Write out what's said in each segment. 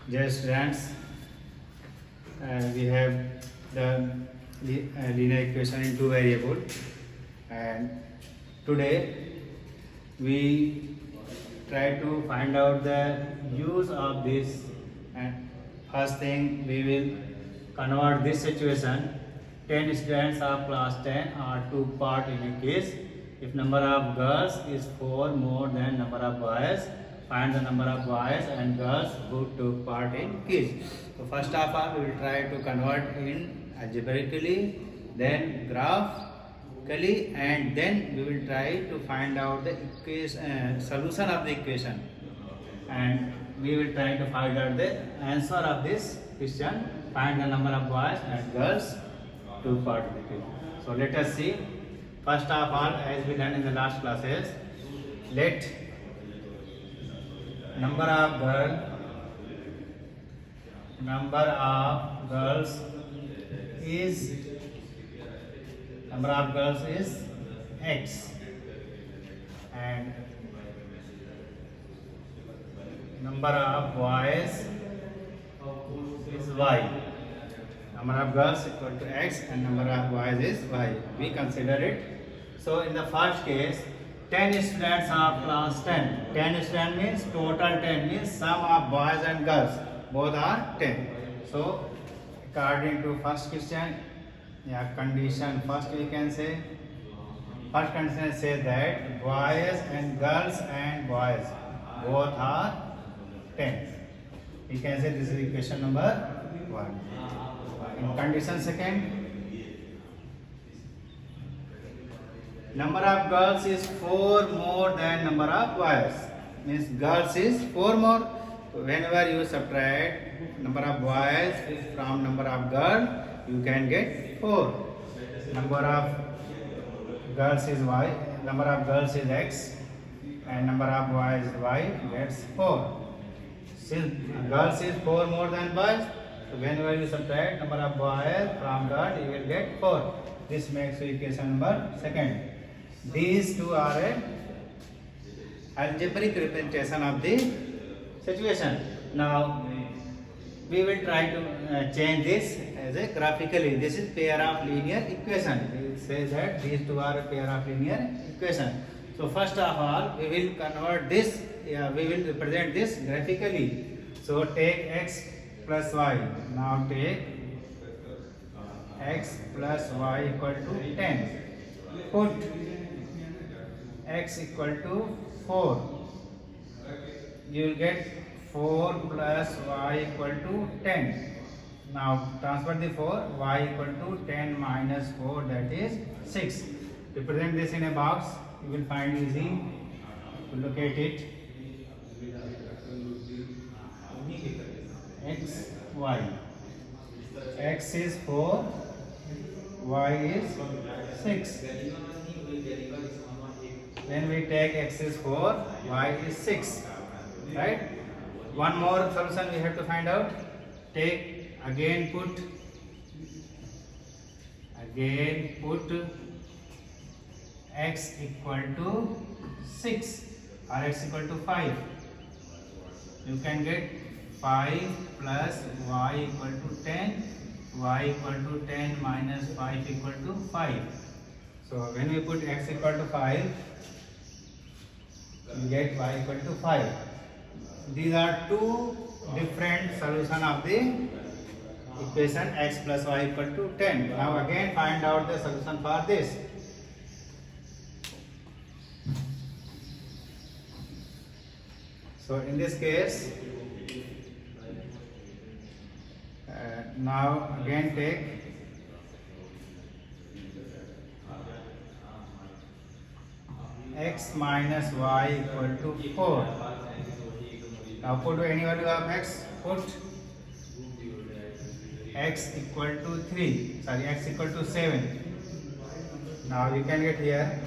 Dear students, we have the linear equation in two variable, and today we try to find out the use of this. And first thing, we will convert this situation. 10 students of class 10 are to part in a case. If number of girls is 4 more than number of boys, find the number of boys and girls who took part in quiz. So first of all, we will try to convert in algebraically, then graphically, and then we will try to find out the solution of the equation. And we will try to find out the answer of this question. Find the number of boys and girls took part in the quiz. So let us see. First of all, as we done in the last classes, let number of girls is x, and number of boys is y. Number of girls equal to x and number of boys is y. We consider it. So in the first case, 10 students of class 10. 10 students means total 10 means sum of boys and girls. Both are 10. So according to first question, condition, first we can say, first condition says that boys and girls and boys both are 10. We can say this is equation number 1. In condition second, number of girls is 4 more than number of boys. Means girls is 4 more. So whenever you subtract number of boys from number of girls, you can get 4. Number of girls is y, number of girls is x, and number of boys is y, gets 4. Since girls is 4 more than boys, so whenever you subtract number of boys from girls, you will get 4. This makes equation number second. These two are a algebraic representation of the situation. Now we will try to change this as a graphically. This is pair of linear equation. We say that these two are a pair of linear equation. So first of all, we will convert this. We will represent this graphically. So take x plus y. Now take x plus y equal to 10. Put x equal to 4. You will get 4 plus y equal to 10. Now transfer the 4, y equal to 10 minus 4, that is 6. Represent this in a box. You will find easy to locate it. X, y. X is 4, y is 6. When we take x is 4, y is 6. Right? One more solution we have to find out. Take again put x equal to 6 or x equal to 5. You can get 5 plus y equal to 10, y equal to 10 minus 5 equal to 5. So when we put x equal to 5, we get y equal to 5. These are two different solutions of the equation x plus y equal to 10. Now again find out the solution for this. So in this case, now again take x minus y equal to 4. Now put any value of x, put x equal to 3, x equal to 7. Now you can get here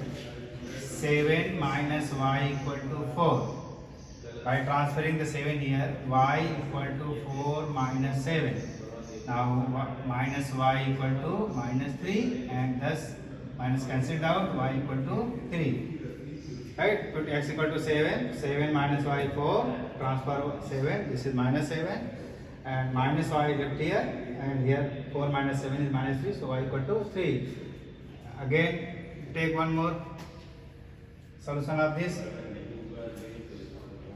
7 minus y equal to 4. By transferring the 7 here, y equal to 4 minus 7. Now minus y equal to minus 3, and thus minus cancelled out, y equal to 3. right? Put x equal to 7, 7 minus y 4, transfer 7, this is minus 7, and minus y left here, and here 4 minus 7 is minus 3, so y equal to 3. Again, take one more solution of this.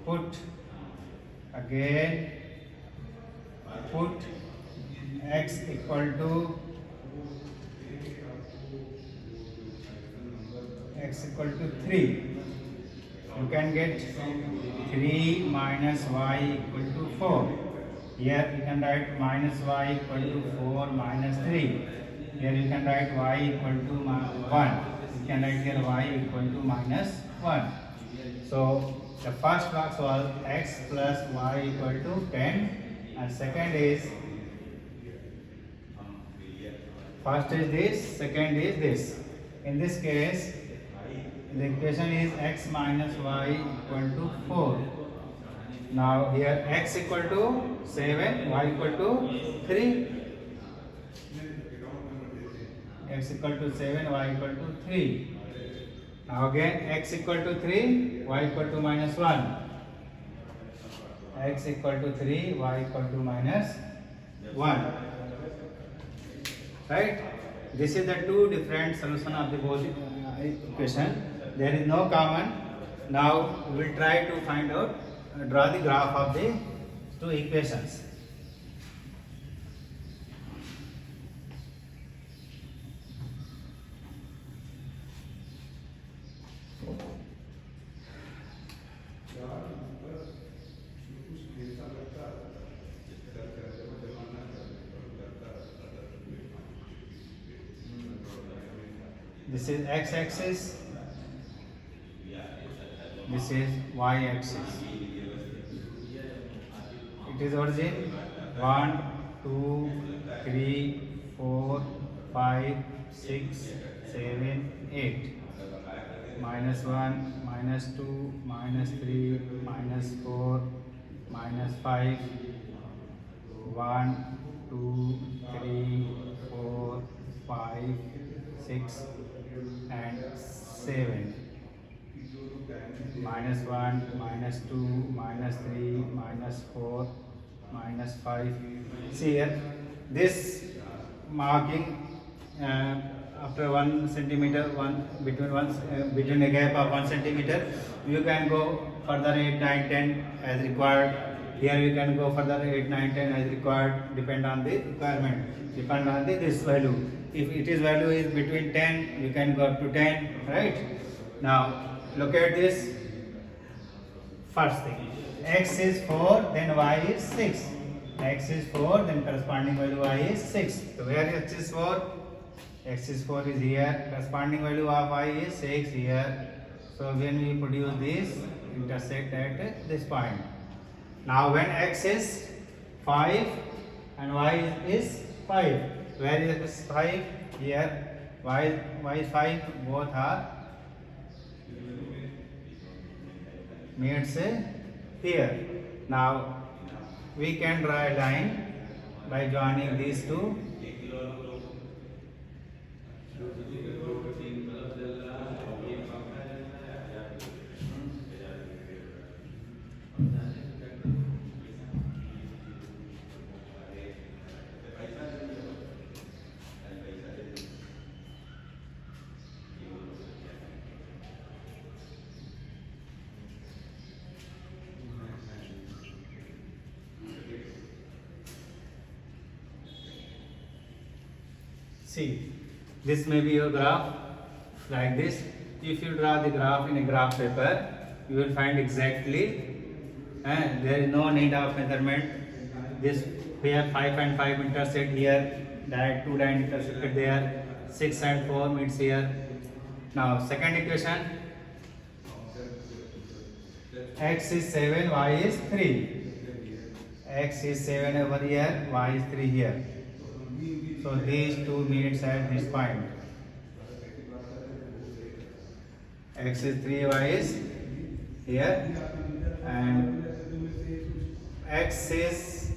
Put x equal to 3. You can get 3 minus y equal to 4. Here you can write minus y equal to 4 minus 3. Here you can write y equal to 1. You can write here y equal to minus 1. So the first box was x plus y equal to 10, and second is, first is this, second is this. In this case, the equation is x minus y equal to 4. Now here x equal to 7, y equal to 3. X equal to 7, y equal to 3. Now again x equal to 3, y equal to minus 1. X equal to 3, y equal to minus 1. Right? This is the two different solution of the both equation. There is no common. Now we will try to find out, draw the graph of the two equations. This is x-axis, this is y-axis. It is origin 1, 2, 3, 4, 5, 6, 7, 8. Minus 1, minus 2, minus 3, minus 4, minus 5, 1, 2, 3, 4, 5, 6, and 7. Minus 1, minus 2, minus 3, minus 4, minus 5. See here, this marking after 1 centimeter, between a gap of 1 centimeter, you can go further 8, 9, 10 as required. Here you can go further 8, 9, 10 as required, depend on the requirement, depend on this value. If it is value is between 10, you can go up to 10, right? Now look at this. First thing, x is 4, then y is 6. X is 4, then corresponding value y is 6. So where x is 4? X is 4 is here. Corresponding value of y is 6 here. So when we produce this, intersect at this point. Now when x is 5 and y is 5, where is 5? Here. Y is 5, both are meets here. Now we can draw a line by joining these two. See, this may be your graph like this. If you draw the graph in a graph paper, you will find exactly, and there is no need of measurement. This here 5 and 5 intersect here, that 2 lines intersected there, 6 and 4 meets here. Now second equation, x is 7, y is 3. X is 7 over here, y is 3 here. So these two meets at this point. X is 3, y is here, and x is,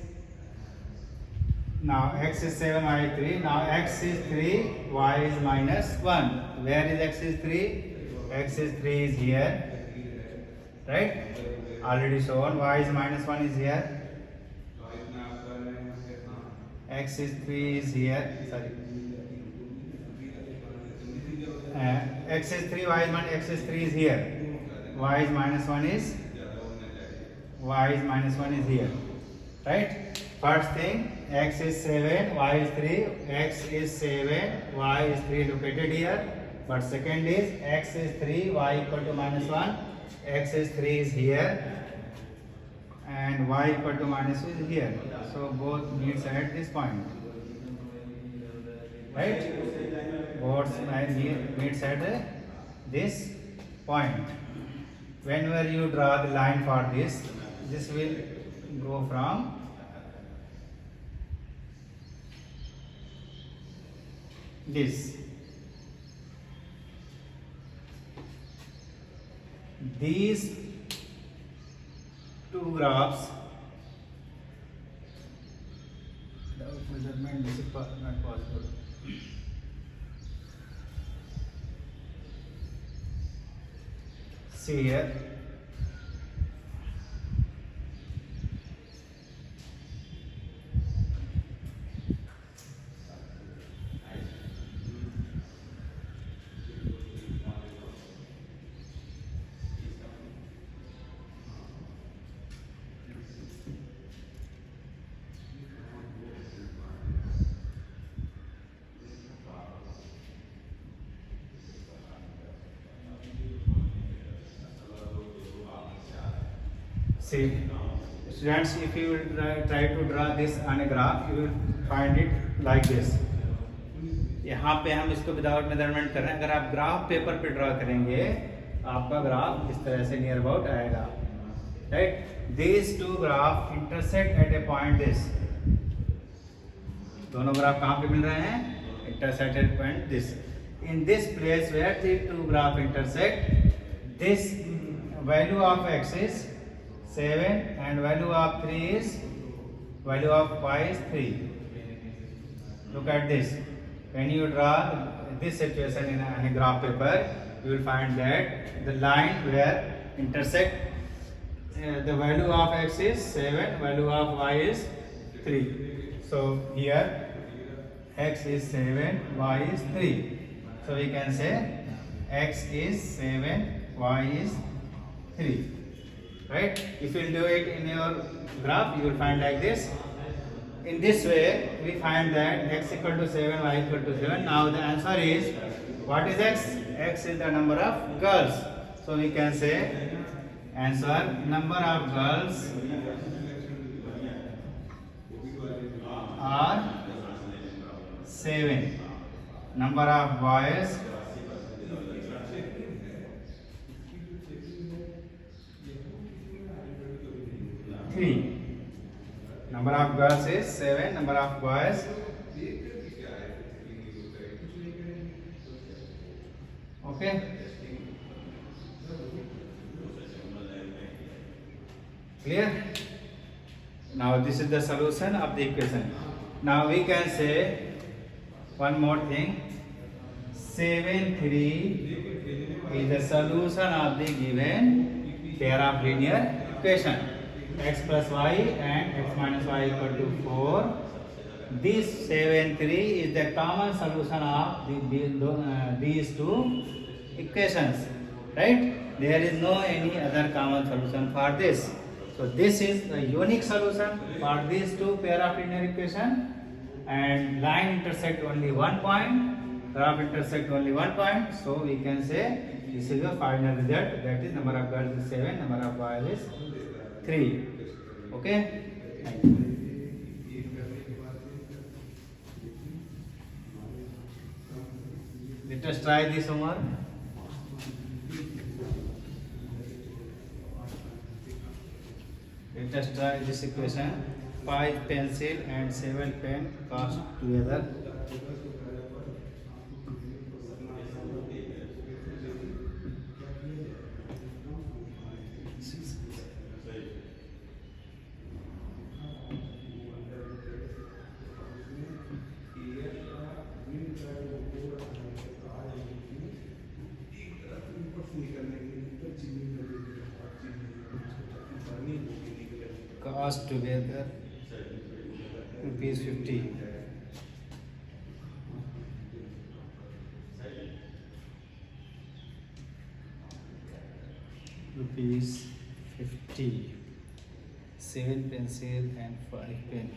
now x is 7, y is 3. Now x is 3, y is minus 1. Where is x is 3? X is 3 is here. right? Already shown. Y is -1 is here. X is 3 is here. Sorry. X is 3, y is x is 3 is here. Y is -1 is here, right? First thing, x is 7, y is 3. X is 7, y is 3 located here. But second is x is 3, y equal to -1. X is 3 is here, and y equal to -2 is here. So both meets at this point, right? Both meets at this point. Whenever you draw the line for this will go from this. These two graphs, without measurement this is not possible. See here, see students, if you will try to draw this on a graph, you will find it like this. यहाँ पे हम इसको without measurement कर रहे हैं. अगर आप graph paper पे ड्रा करेंगे आपका ग्राफ इस तरह से नियर अबाउट आएगा, right? These two graph intersect at a point this. दोनों ग्राफ कहाँ पे मिल रहे हैं? Intersect at point this. In this place where the two graph intersect, this value of x is 7 and value of y is 3. Look at this. When you draw this situation in a graph paper, you will find that the line where intersect, the value of x is 7, value of y is 3. So here x is 7, y is 3. So we can say x is 7, y is 3. Right? If you do it in your graph, you will find like this. In this way, we find that x equal to 7, y equal to 7. Now the answer is, what is x? X is the number of girls. So we can say answer, number of girls are 7. Number of boys 3. Number of girls is 7. Number of boys okay. Clear? Now this is the solution of the equation. Now we can say one more thing. 7, 3 is the solution of the given pair of linear equation. X plus y and x minus y equal to 4. This 7, 3 is the common solution of these two equations, right? There is no any other common solution for this. So this is a unique solution for these two pair of linear equation, and line intersect only one point, graph intersect only one point. So we can say this is the final result, that is number of girls is 7, number of boys is 3. Okay? Thank you. Let us try this homework. Let us try this equation. 5 pencil and 7 pen cost together. cost together rupees 50. Rupees 50. 7 pencil and 5 pen.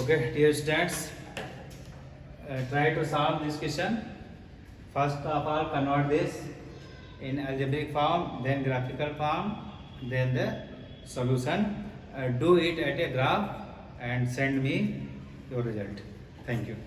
Okay, dear students, try to solve this question. First of all, convert this in algebraic form, then graphical form, then the solution. Do it at a graph and send me your result. Thank you.